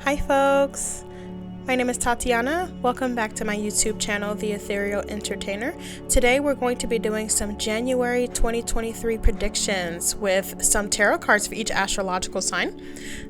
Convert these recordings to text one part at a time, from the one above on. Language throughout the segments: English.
Hi folks, my name is Tatiana. Welcome back to my YouTube channel, The Ethereal Entertainer. Today we're going to be doing some January 2023 predictions with some tarot cards for each astrological sign.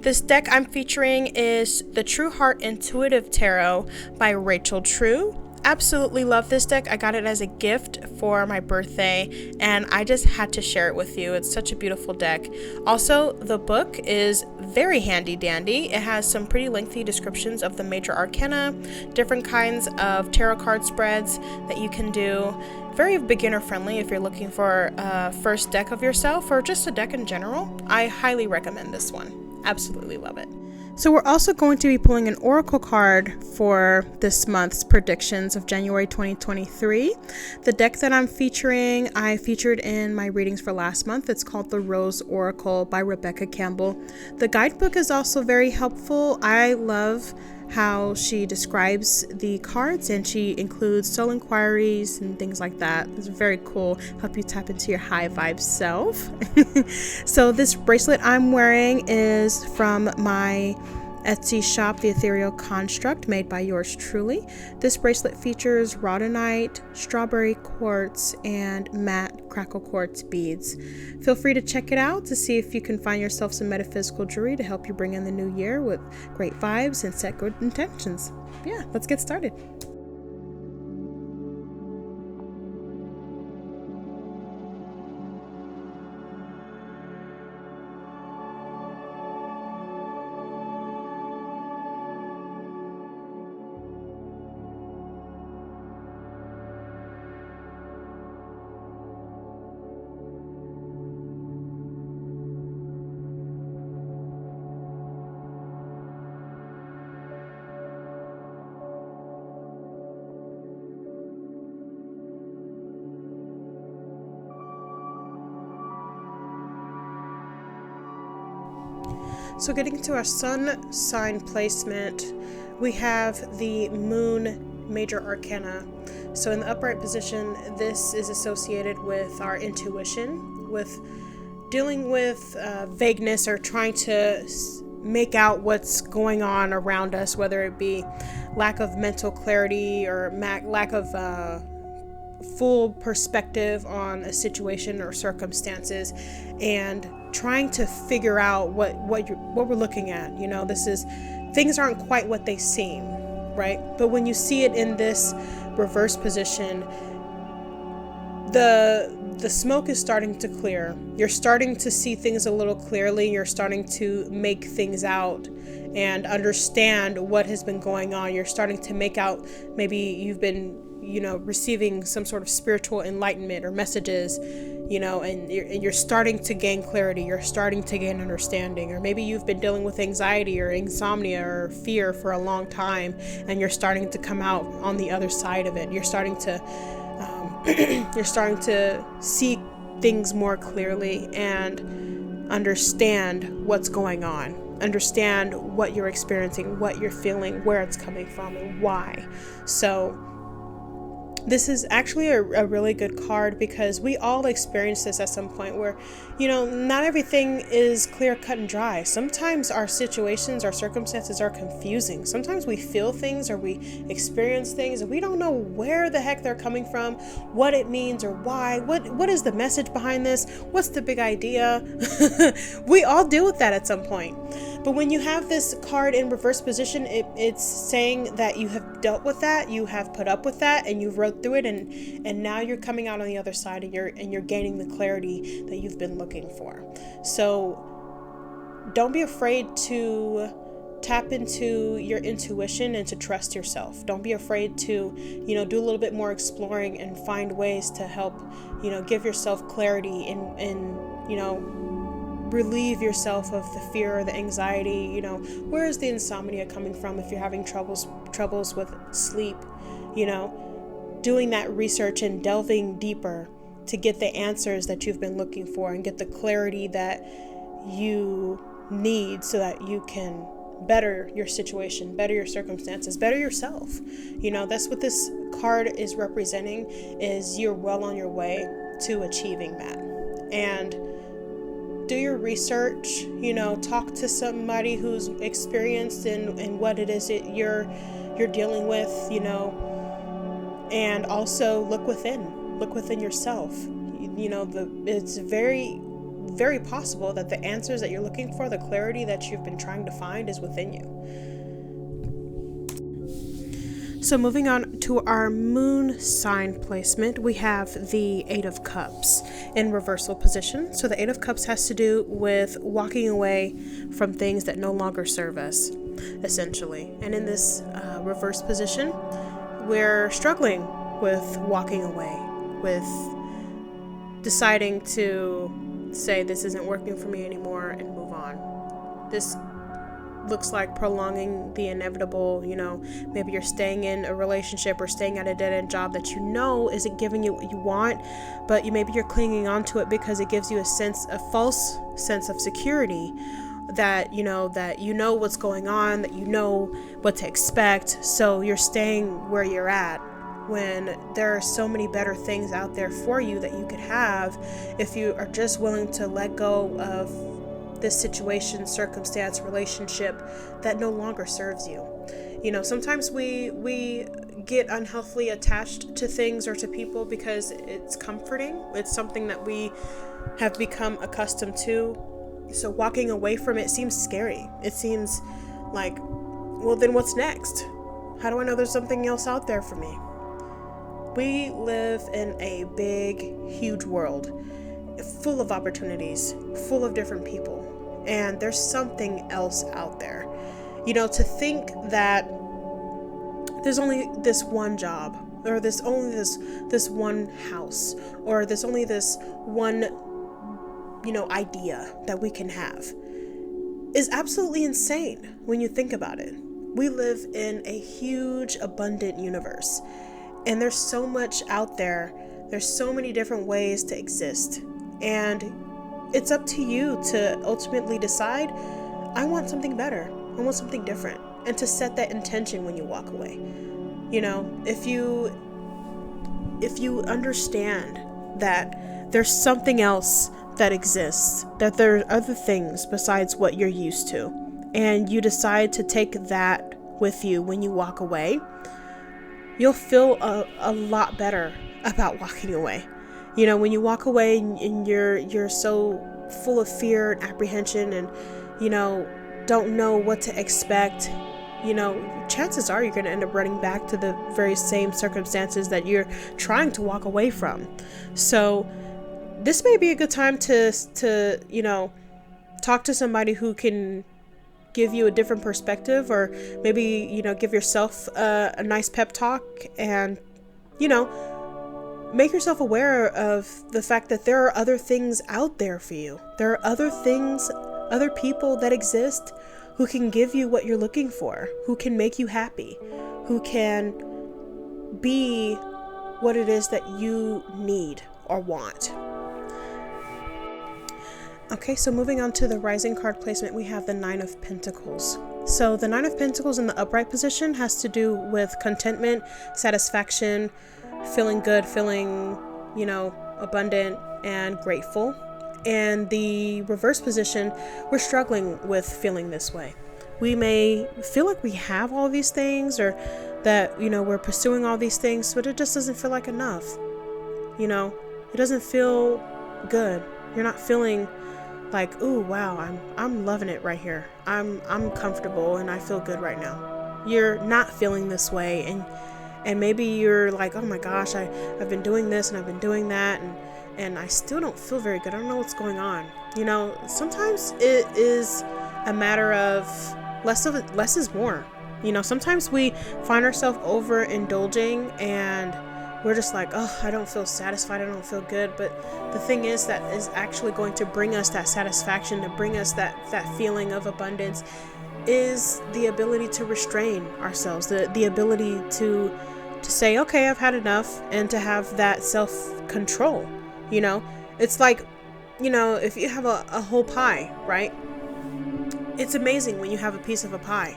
This deck I'm featuring is the True Heart Intuitive Tarot by Rachel True. Absolutely love this deck. I got it as a gift for my birthday and I just had to share it with you. It's such a beautiful deck. Also, the book is very handy dandy. It has some pretty lengthy descriptions of the major arcana, different kinds of tarot card spreads that you can do. Very beginner friendly if you're looking for a first deck of yourself or just a deck in general. I highly recommend this one. Absolutely love it. So we're also going to be pulling an oracle card for this month's predictions of January 2023. The deck that I'm featuring, I featured in my readings for last month. It's called The Rose Oracle by Rebecca Campbell. The guidebook is also very helpful. I love how she describes the cards and she includes soul inquiries and things like that. It's very cool. Help you tap into your high vibe self. So this bracelet I'm wearing is from my Etsy shop, The Ethereal Construct, made by yours truly. This bracelet features rhodonite, strawberry quartz, and matte crackle quartz beads. Feel free to check it out to see if you can find yourself some metaphysical jewelry to help you bring in the new year with great vibes and set good intentions. Yeah, let's get started. So getting to our sun sign placement, we have the moon major arcana. So in the upright position, this is associated with our intuition, with dealing with vagueness or trying to make out what's going on around us, whether it be lack of mental clarity or lack of full perspective on a situation or circumstances, and trying to figure out what we're looking at. You know, things aren't quite what they seem, right? But when you see it in this reverse position, the smoke is starting to clear. You're starting to see things a little clearly. You're starting to make things out and understand what has been going on. You're starting to make out, maybe you've been receiving some sort of spiritual enlightenment or messages, and you're starting to gain clarity. You're starting to gain understanding. Or maybe you've been dealing with anxiety or insomnia or fear for a long time, and you're starting to come out on the other side of it. You're starting to see things more clearly and understand what's going on. Understand what you're experiencing, what you're feeling, where it's coming from, and why. So this is actually a really good card because we all experience this at some point where, not everything is clear cut and dry. Sometimes our situations, our circumstances are confusing. Sometimes we feel things or we experience things and we don't know where the heck they're coming from, what it means or why, what is the message behind this, what's the big idea. We all deal with that at some point. But when you have this card in reverse position, it's saying that you have dealt with that, you have put up with that, and you've rode through it, and now you're coming out on the other side, and you're gaining the clarity that you've been looking for. So don't be afraid to tap into your intuition and to trust yourself. Don't be afraid to, do a little bit more exploring and find ways to help, give yourself clarity and relieve yourself of the fear or the anxiety. Where is the insomnia coming from if you're having troubles with sleep? Doing that research and delving deeper to get the answers that you've been looking for and get the clarity that you need so that you can better your situation, better your circumstances, better yourself. That's what this card is representing, is you're well on your way to achieving that. And do your research, talk to somebody who's experienced in what it is that you're dealing with, and also look within yourself. It's very, very possible that the answers that you're looking for, the clarity that you've been trying to find, is within you. So moving on to our moon sign placement, we have the Eight of Cups in reversal position. So the Eight of Cups has to do with walking away from things that no longer serve us, essentially. And in this reverse position, we're struggling with walking away, with deciding to say this isn't working for me anymore and move on. This looks like prolonging the inevitable. Maybe you're staying in a relationship or staying at a dead-end job that isn't giving you what you want, but maybe you're clinging on to it because it gives you a false sense of security, that what's going on, that what to expect, so you're staying where you're at, when there are so many better things out there for you that you could have if you are just willing to let go of this situation, circumstance, relationship that no longer serves you. Sometimes we get unhealthily attached to things or to people because it's comforting. It's something that we have become accustomed to. So walking away from it seems scary. It seems like, well, then what's next? How do I know there's something else out there for me? We live in a big, huge world full of opportunities, full of different people, and there's something else out there. To think that there's only this one job, or there's only this one house, or there's only this one idea that we can have, is absolutely insane when you think about it. We live in a huge, abundant universe, and there's so much out there. There's so many different ways to exist. And it's up to you to ultimately decide, I want something better. I want something different. And to set that intention when you walk away. If you understand that there's something else that exists, that there are other things besides what you're used to, and you decide to take that with you when you walk away, you'll feel a lot better about walking away. When you walk away and you're so full of fear and apprehension and, don't know what to expect, chances are you're going to end up running back to the very same circumstances that you're trying to walk away from. So this may be a good time to talk to somebody who can give you a different perspective, or maybe, give yourself a nice pep talk, and, make yourself aware of the fact that there are other things out there for you. There are other things, other people that exist who can give you what you're looking for, who can make you happy, who can be what it is that you need or want. Okay, so moving on to the rising card placement, we have the Nine of Pentacles. So the Nine of Pentacles in the upright position has to do with contentment, satisfaction, feeling good, feeling, abundant and grateful. And the reverse position, we're struggling with feeling this way. We may feel like we have all these things, or that, we're pursuing all these things, but it just doesn't feel like enough. It doesn't feel good. You're not feeling like, ooh, wow, I'm loving it right here. I'm comfortable and I feel good right now. You're not feeling this way, and maybe you're like, oh my gosh, I've been doing this and I've been doing that, and I still don't feel very good. I don't know what's going on. Sometimes it is a matter of less is more. Sometimes we find ourselves overindulging and we're just like, oh, I don't feel satisfied, I don't feel good. But the thing is that is actually going to bring us that satisfaction, to bring us that feeling of abundance, is the ability to restrain ourselves, the ability to say, okay, I've had enough, and to have that self-control. It's like, if you have a whole pie, right? It's amazing when you have a piece of a pie,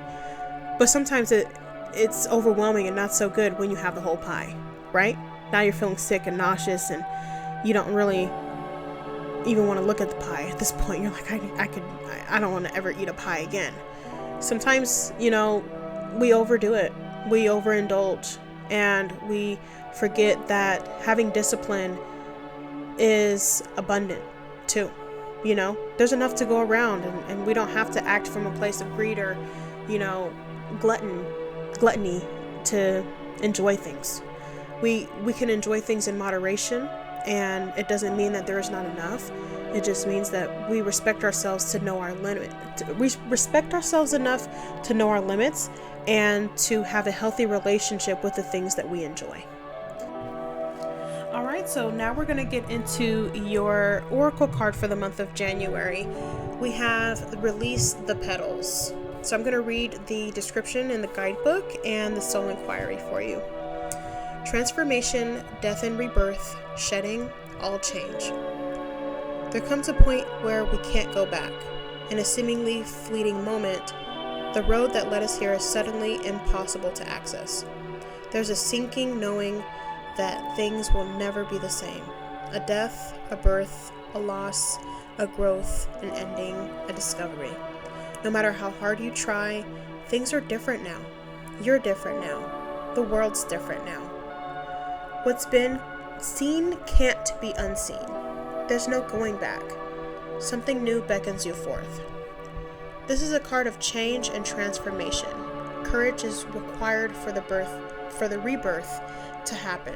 but sometimes it's overwhelming and not so good when you have the whole pie, right? Now you're feeling sick and nauseous, and you don't really even want to look at the pie. At this point, you're like, I don't want to ever eat a pie again. Sometimes, you know, we overdo it. We overindulge, and we forget that having discipline is abundant too. You know, there's enough to go around, and we don't have to act from a place of greed or, you know, gluttony to enjoy things. We can enjoy things in moderation, and it doesn't mean that there is not enough. It just means that we respect ourselves to know our limit. We respect ourselves enough to know our limits and to have a healthy relationship with the things that we enjoy. All right, so now we're going to get into your oracle card for the month of January. We have Release the Petals. So I'm going to read the description in the guidebook and the soul inquiry for you. Transformation, death and rebirth, shedding, all change. There comes a point where we can't go back. In a seemingly fleeting moment, the road that led us here is suddenly impossible to access. There's a sinking knowing that things will never be the same. A death, a birth, a loss, a growth, an ending, a discovery. No matter how hard you try, things are different now. You're different now. The world's different now. What's been seen can't be unseen. There's no going back. Something new beckons you forth. This is a card of change and transformation. Courage is required for the rebirth to happen.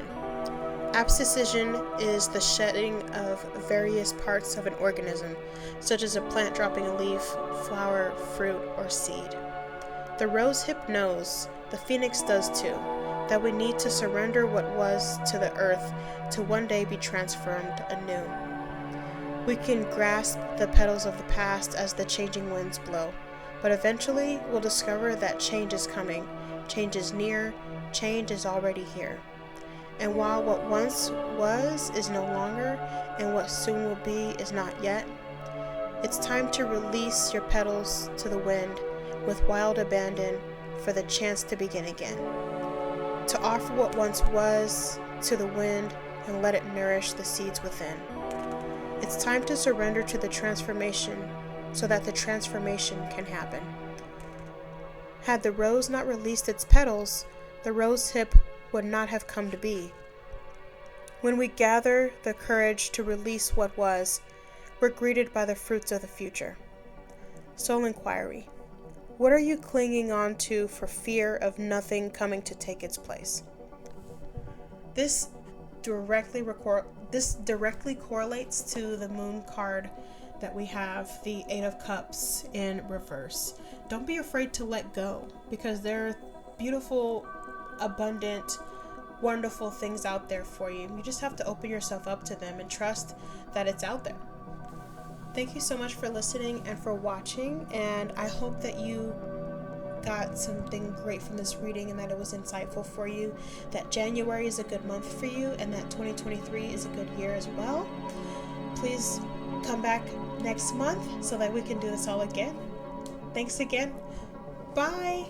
Abscission is the shedding of various parts of an organism, such as a plant dropping a leaf, flower, fruit, or seed. The rose hip knows, the phoenix does too, that we need to surrender what was to the earth to one day be transformed anew. We can grasp the petals of the past as the changing winds blow, but eventually we'll discover that change is coming, change is near, change is already here. And while what once was is no longer, and what soon will be is not yet, it's time to release your petals to the wind with wild abandon for the chance to begin again. To offer what once was to the wind and let it nourish the seeds within. It's time to surrender to the transformation so that the transformation can happen. Had the rose not released its petals, the rose hip would not have come to be. When we gather the courage to release what was, we're greeted by the fruits of the future. Soul inquiry. What are you clinging on to for fear of nothing coming to take its place? This directly correlates to the moon card that we have, the 8 of Cups in reverse. Don't be afraid to let go, because there are beautiful, abundant, wonderful things out there for you. You just have to open yourself up to them and trust that it's out there. Thank you so much for listening and for watching, and I hope that you got something great from this reading and that it was insightful for you, that January is a good month for you, and that 2023 is a good year as well. Please come back next month so that we can do this all again. Thanks again. Bye.